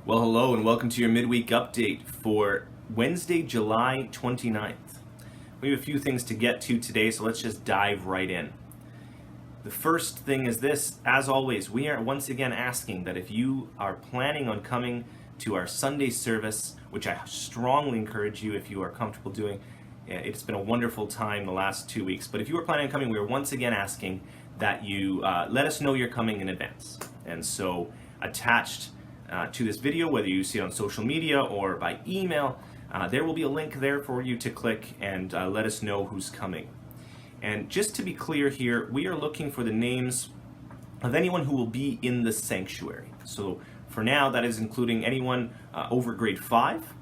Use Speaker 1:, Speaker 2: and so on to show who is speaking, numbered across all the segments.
Speaker 1: Well, hello and welcome to your midweek update for Wednesday, July 29th. We have a few things to get to today, so let's just dive right in. The first thing is this: as always, we are once again asking that if you are planning on coming to our Sunday service, which I strongly encourage you if you are comfortable doing. It's been a wonderful time the last 2 weeks, but if you are planning on coming, we are once again asking that you let us know you're coming in advance. And so attached to this video, whether you see it on social media or by email, there will be a link there for you to click and let us know who's coming. And just to be clear here, we are looking for the names of anyone who will be in the sanctuary. So for now, that is including anyone over grade 5,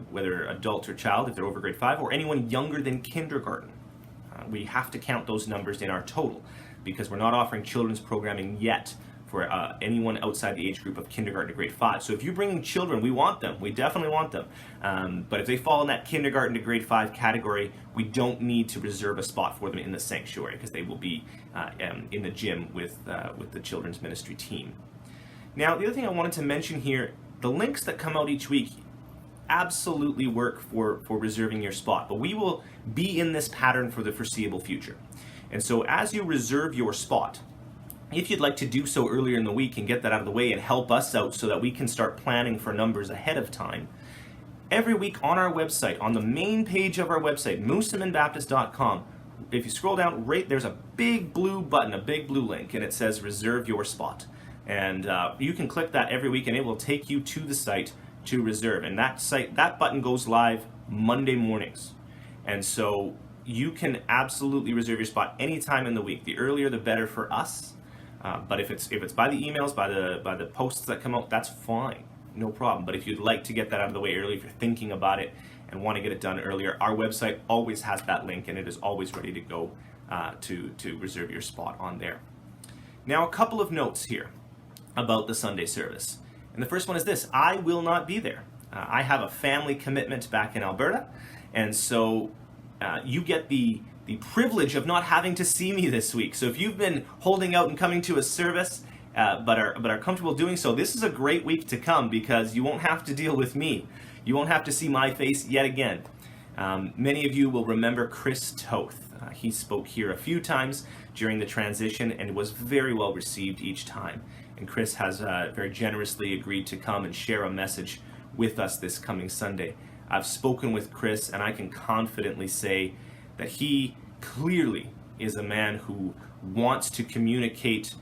Speaker 1: whether adult or child, if they're over grade 5, or anyone younger than kindergarten. We have to count those numbers in our total because we're not offering children's programming yet for anyone outside the age group of kindergarten to grade 5. So if you're bringing children, we want them. We definitely want them. But if they fall in that kindergarten to grade 5 category, we don't need to reserve a spot for them in the sanctuary because they will be in the gym with the children's ministry team. Now, the other thing I wanted to mention here, the links that come out each week absolutely work for reserving your spot, but we will be in this pattern for the foreseeable future. And so as you reserve your spot, if you'd like to do so earlier in the week and get that out of the way and help us out so that we can start planning for numbers ahead of time, every week on our website, on the main page of our website, moosomenbaptist.com, if you scroll down, there's a big blue button, a big blue link, and it says reserve your spot. And you can click that every week and it will take you to the site to reserve. And that button goes live Monday mornings. And so you can absolutely reserve your spot anytime in the week. The earlier the better for us. But if it's by the emails, by the posts that come out, that's fine, no problem. But if you'd like to get that out of the way early, if you're thinking about it and want to get it done earlier, our website always has that link and it is always ready to go to reserve your spot on there. Now, a couple of notes here about the Sunday service. And the first one is this: I will not be there. I have a family commitment back in Alberta, and so you get the privilege of not having to see me this week. So if you've been holding out and coming to a service, but are comfortable doing so, this is a great week to come because you won't have to deal with me. You won't have to see my face yet again. Many of you will remember Chris Toth. He spoke here a few times during the transition and was very well received each time. And Chris has very generously agreed to come and share a message with us this coming Sunday. I've spoken with Chris and I can confidently say that he clearly is a man who wants to communicate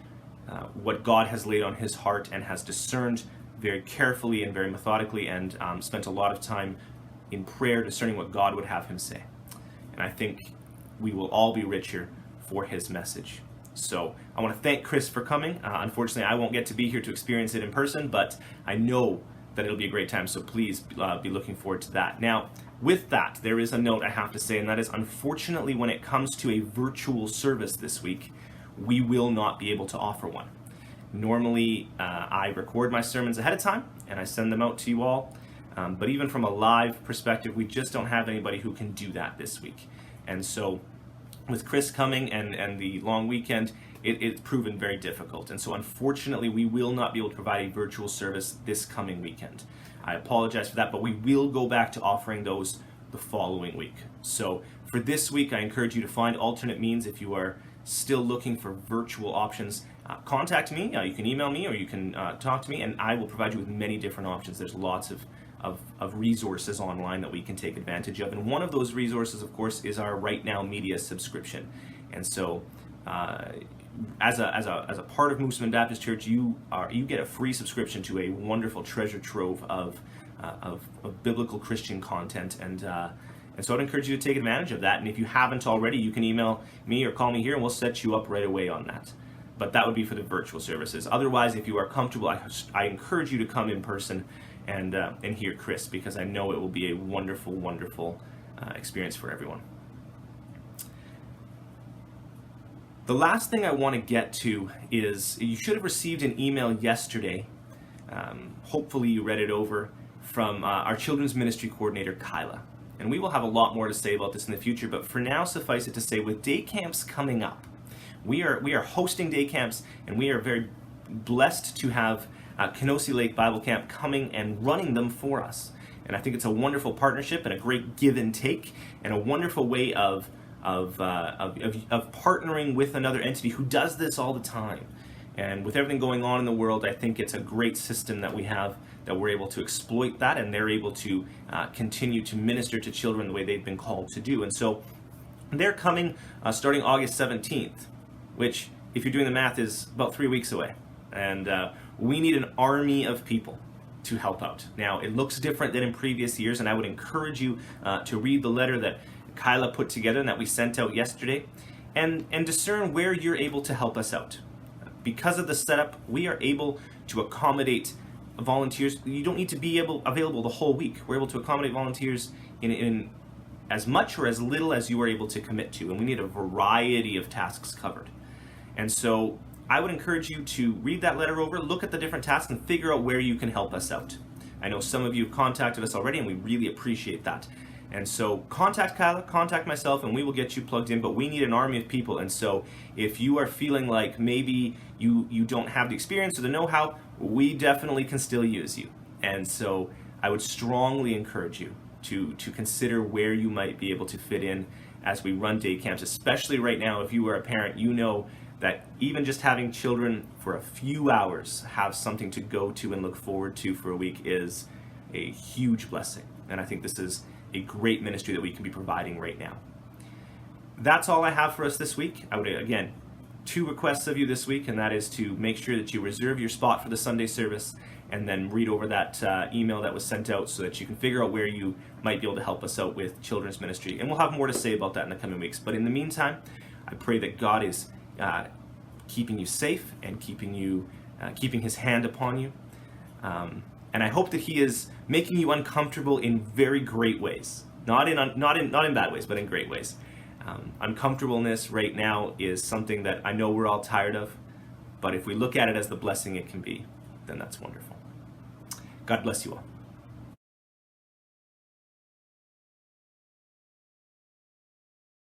Speaker 1: what God has laid on his heart and has discerned very carefully and very methodically and spent a lot of time in prayer discerning what God would have him say. And I think we will all be richer for his message. So I want to thank Chris for coming. Unfortunately, I won't get to be here to experience it in person, but I know that it'll be a great time, so please be looking forward to that. Now, with that, there is a note I have to say, and that is, unfortunately, when it comes to a virtual service this week, we will not be able to offer one. Normally, I record my sermons ahead of time, and I send them out to you all, but even from a live perspective, we just don't have anybody who can do that this week. And so with Chris coming and the long weekend, it's proven very difficult. And so unfortunately, we will not be able to provide a virtual service this coming weekend. I apologize for that, but we will go back to offering those the following week. So for this week, I encourage you to find alternate means. If you are still looking for virtual options, contact me. You can email me or you can talk to me, and I will provide you with many different options. There's lots of resources online that we can take advantage of. And one of those resources, of course, is our Right Now Media subscription. And so as a part of Moosomen Baptist Church, you get a free subscription to a wonderful treasure trove of biblical Christian content. And so I'd encourage you to take advantage of that. And if you haven't already, you can email me or call me here and we'll set you up right away on that. But that would be for the virtual services. Otherwise, if you are comfortable, I encourage you to come in person and hear Chris, because I know it will be a wonderful, wonderful experience for everyone. The last thing I want to get to is you should have received an email yesterday. Hopefully you read it over from our children's ministry coordinator, Kyla. And we will have a lot more to say about this in the future, but for now, suffice it to say, with day camps coming up, we are hosting day camps, and we are very blessed to have Kenosi Lake Bible Camp coming and running them for us. And I think it's a wonderful partnership and a great give and take and a wonderful way of partnering with another entity who does this all the time. And with everything going on in the world, I think it's a great system that we have, that we're able to exploit that, and they're able to continue to minister to children the way they've been called to do. And so they're coming starting August 17th, which, if you're doing the math, is about 3 weeks away. And we need an army of people to help out. Now, it looks different than in previous years, and I would encourage you to read the letter that Kyla put together and that we sent out yesterday, and discern where you're able to help us out. Because of the setup, we are able to accommodate volunteers. You don't need to be available the whole week. We're able to accommodate volunteers in as much or as little as you are able to commit to, and we need a variety of tasks covered. And so I would encourage you to read that letter over, look at the different tasks, and figure out where you can help us out. I know some of you have contacted us already, and we really appreciate that. And so contact Kyla, contact myself, and we will get you plugged in, but we need an army of people. And so if you are feeling like maybe you don't have the experience or the know-how, we definitely can still use you. And so I would strongly encourage you to consider where you might be able to fit in as we run day camps, especially right now. If you are a parent, you know that even just having children for a few hours have something to go to and look forward to for a week is a huge blessing. And I think this is a great ministry that we can be providing right now. That's all I have for us this week. I would, again, 2 requests of you this week, and that is to make sure that you reserve your spot for the Sunday service and then read over that email that was sent out so that you can figure out where you might be able to help us out with children's ministry. And we'll have more to say about that in the coming weeks. But in the meantime, I pray that God is keeping you safe and keeping his hand upon you. And I hope that he is making you uncomfortable in very great ways. Not in bad ways, but in great ways. Uncomfortableness right now is something that I know we're all tired of, but if we look at it as the blessing it can be, then that's wonderful. God bless you all.